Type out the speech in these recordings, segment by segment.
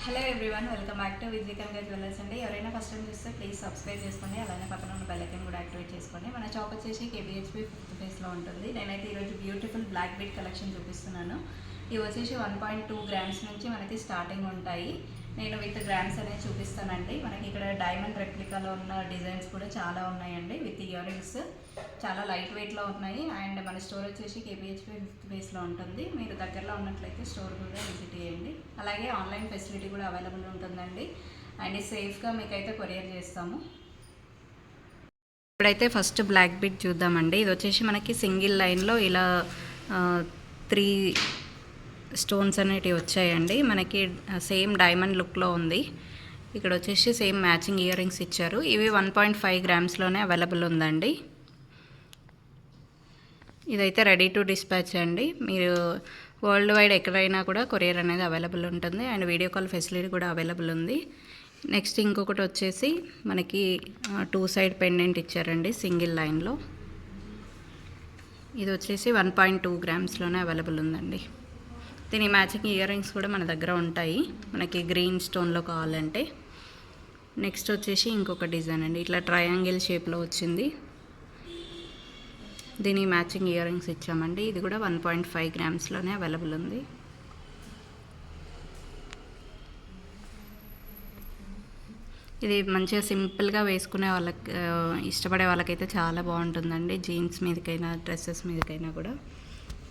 Hello everyone, welcome back to విజయకరంగా jewellers అండి. ఎవరైనా ఫస్ట్ టైం చూస్తే ప్లీజ్ సబ్స్క్రైబ్ చేసుకోండి, అలానే పక్కన ఉన్న బెల్ ఐకాన్ కూడా యాక్టివేట్ చేసుకోండి. మన షాప్ వచ్చేసి కేబిహెచ్పి 5th ఫేస్లో ఉంటుంది. నేనైతే ఈరోజు బ్యూటిఫుల్ బ్లాక్ బీడ్ కలెక్షన్ చూపిస్తున్నాను. ఇవి వచ్చేసి 1.2 గ్రామ్స్ నుంచి మనకి స్టార్టింగ్ ఉంటాయి. నేను విత్ గ్రామ్స్ అనేది చూపిస్తానండి. మనకి ఇక్కడ డైమండ్ రెప్లికాలో ఉన్న డిజైన్స్ కూడా చాలా ఉన్నాయండి. విత్ ఇయర్ రింగ్స్ చాలా లైట్ వెయిట్లో ఉన్నాయి. అండ్ మన స్టోర్ వచ్చేసి కేబిహెచ్పి 5th ఫేస్లో ఉంటుంది. మీరు దగ్గరలో ఉన్నట్లయితే స్టోర్ కూడా విజిట్ చేయండి. అలాగే ఆన్లైన్ ఫెసిలిటీ కూడా అవైలబుల్ ఉంటుందండి. అండ్ సేఫ్గా మీకైతే కొరియర్ చేస్తాము. ఇప్పుడైతే ఫస్ట్ బ్లాక్ బీడ్ చూద్దామండి. ఇది వచ్చేసి మనకి సింగిల్ లైన్లో ఇలా 3 స్టోన్స్ అనేటివి వచ్చాయండి. మనకి సేమ్ డైమండ్ లుక్లో ఉంది. ఇక్కడ వచ్చేసి సేమ్ మ్యాచింగ్ ఇయర్ రింగ్స్ ఇచ్చారు. ఇవి 1.5 గ్రామ్స్లోనే అవైలబుల్ ఉందండి. ఇదైతే రెడీ టు డిస్పాచ్ అండి. మీరు వరల్డ్ వైడ్ ఎక్కడైనా కూడా కొరియర్ అనేది అవైలబుల్ ఉంటుంది. అండ్ వీడియో కాల్ ఫెసిలిటీ కూడా అవైలబుల్ ఉంది. నెక్స్ట్ ఇంకొకటి వచ్చేసి మనకి 2 సైడ్ పెండెంట్ ఇచ్చారండి సింగిల్ లైన్లో. ఇది వచ్చేసి 1.2 గ్రామ్స్లోనే అవైలబుల్ ఉందండి. దీని మ్యాచింగ్ ఇయర్ రింగ్స్ కూడా మన దగ్గర ఉంటాయి, మనకి గ్రీన్ స్టోన్లో కావాలంటే. నెక్స్ట్ వచ్చేసి ఇంకొక డిజైన్ అండి, ఇట్లా ట్రయాంగిల్ షేప్లో వచ్చింది. దీని మ్యాచింగ్ ఇయర్ రింగ్స్ ఇచ్చామండి. ఇది కూడా 1.5 గ్రామ్స్లోనే అవైలబుల్ ఉంది. ఇది మంచిగా సింపుల్గా వేసుకునే వాళ్ళకి, ఇష్టపడే వాళ్ళకైతే చాలా బాగుంటుందండి. జీన్స్ మీదకైనా డ్రెస్సెస్ మీదకైనా కూడా.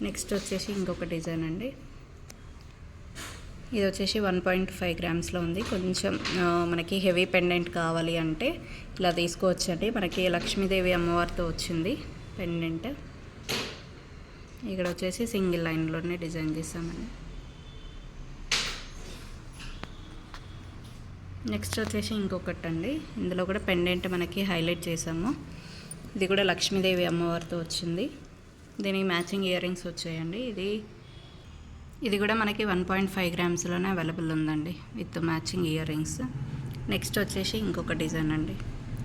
నెక్స్ట్ వచ్చేసి ఇంకొక డిజైన్ అండి. ఇది వచ్చేసి 1.5 గ్రామ్స్లో ఉంది. కొంచెం మనకి హెవీ పెండెంట్ కావాలి అంటే ఇలా తీసుకోవచ్చండి. మనకి లక్ష్మీదేవి అమ్మవారితో వచ్చింది పెండెంట్. ఇక్కడ వచ్చేసి సింగిల్ లైన్లోనే డిజైన్ చేసామండి. నెక్స్ట్ వచ్చేసి ఇంకొకటి అండి. ఇందులో కూడా పెండెంట్ మనకి హైలైట్ చేసాము. ఇది కూడా లక్ష్మీదేవి అమ్మవారితో వచ్చింది. దీనికి మ్యాచింగ్ ఇయర్ రింగ్స్ వచ్చాయండి. ఇది కూడా మనకి 1.5 గ్రామ్స్లోనే అవైలబుల్ ఉందండి with matching ear rings. Next వచ్చేసి ఇంకొక డిజైన్ అండి.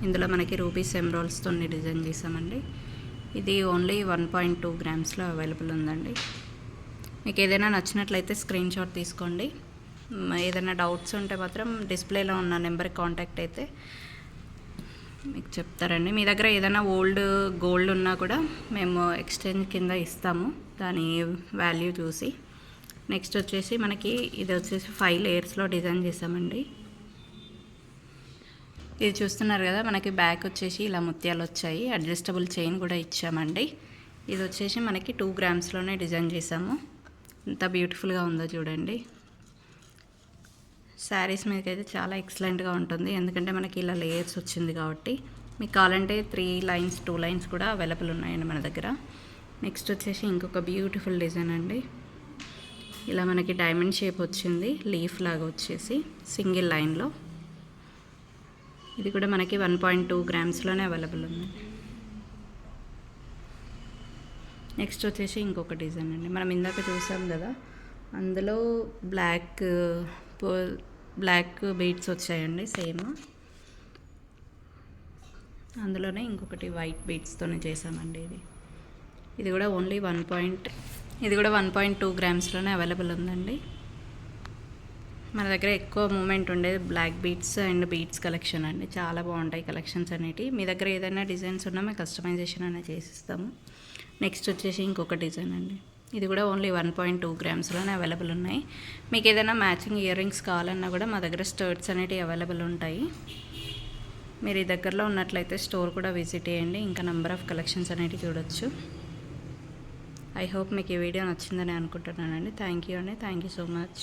ఇందులో మనకి రూబీస్ ఎమ్రాల్స్తో డిజైన్ చేసామండి. ఇది ఓన్లీ 1.2 గ్రామ్స్లో అవైలబుల్ ఉందండి. మీకు ఏదైనా నచ్చినట్లయితే స్క్రీన్ షాట్ తీసుకోండి. ఏదైనా డౌట్స్ ఉంటే మాత్రం డిస్ప్లేలో ఉన్న నెంబర్కి కాంటాక్ట్ అయితే మీకు చెప్తారండి. మీ దగ్గర ఏదైనా ఓల్డ్ గోల్డ్ ఉన్నా కూడా మేము ఎక్స్చేంజ్ కింద ఇస్తాము, దాని వాల్యూ చూసి. నెక్స్ట్ వచ్చేసి మనకి ఇది వచ్చేసి 5 లేయర్స్లో డిజైన్ చేసామండి. ఇది చూస్తున్నారు కదా, మనకి బ్యాక్ వచ్చేసి ఇలా ముత్యాలు వచ్చాయి. అడ్జస్టబుల్ చైన్ కూడా ఇచ్చామండి. ఇది వచ్చేసి మనకి 2 గ్రామ్స్లోనే డిజైన్ చేసాము. ఎంత బ్యూటిఫుల్గా ఉందో చూడండి. శారీస్ మీదకైతే చాలా ఎక్సలెంట్గా ఉంటుంది, ఎందుకంటే మనకి ఇలా లేయర్స్ వచ్చింది కాబట్టి. మీకు కావాలంటే 3 లైన్స్ 2 లైన్స్ కూడా అవైలబుల్ ఉన్నాయండి మన దగ్గర. నెక్స్ట్ వచ్చేసి ఇంకొక బ్యూటిఫుల్ డిజైన్ అండి. ఇలా మనకి డైమండ్ షేప్ వచ్చింది, లీఫ్ లాగా వచ్చేసి సింగిల్ లైన్లో. ఇది కూడా మనకి 1.2 గ్రామ్స్లోనే అవైలబుల్ ఉంది. నెక్స్ట్ వచ్చేసి ఇంకొక డిజైన్ అండి. మనం ఇందాక చూసాం కదా, అందులో బ్లాక్ బీడ్స్ వచ్చాయండి సేమ్. అందులోనే ఇంకొకటి వైట్ బీడ్స్తోనే చేసామండి. ఇది కూడా ఓన్లీ 1.2 గ్రామ్స్లోనే అవైలబుల్ ఉందండి. మన దగ్గర ఎక్కువ మూమెంట్ ఉండేది black beads and beads collection అండి. చాలా బాగుంటాయి కలెక్షన్స్ అనేవి. మీ దగ్గర ఏదైనా డిజైన్స్ ఉన్నా మేము కస్టమైజేషన్ అనేది చేసిస్తాము. నెక్స్ట్ వచ్చేసి ఇంకొక డిజైన్ అండి. ఇది కూడా ఓన్లీ 1.2 గ్రామ్స్లోనే అవైలబుల్ ఉన్నాయి. మీకు ఏదైనా మ్యాచింగ్ ఇయర్ రింగ్స్ కావాలన్నా కూడా మా దగ్గర స్టర్ట్స్ అనేవి అవైలబుల్ ఉంటాయి. మీరు ఈ దగ్గరలో ఉన్నట్లయితే స్టోర్ కూడా విజిట్ చేయండి, ఇంకా నెంబర్ ఆఫ్ కలెక్షన్స్ అనేవి చూడొచ్చు. ఐ హోప్ మీకు ఈ వీడియో నచ్చిందని అనుకుంటున్నానండి. థ్యాంక్ యూ అండి. Thank you so much.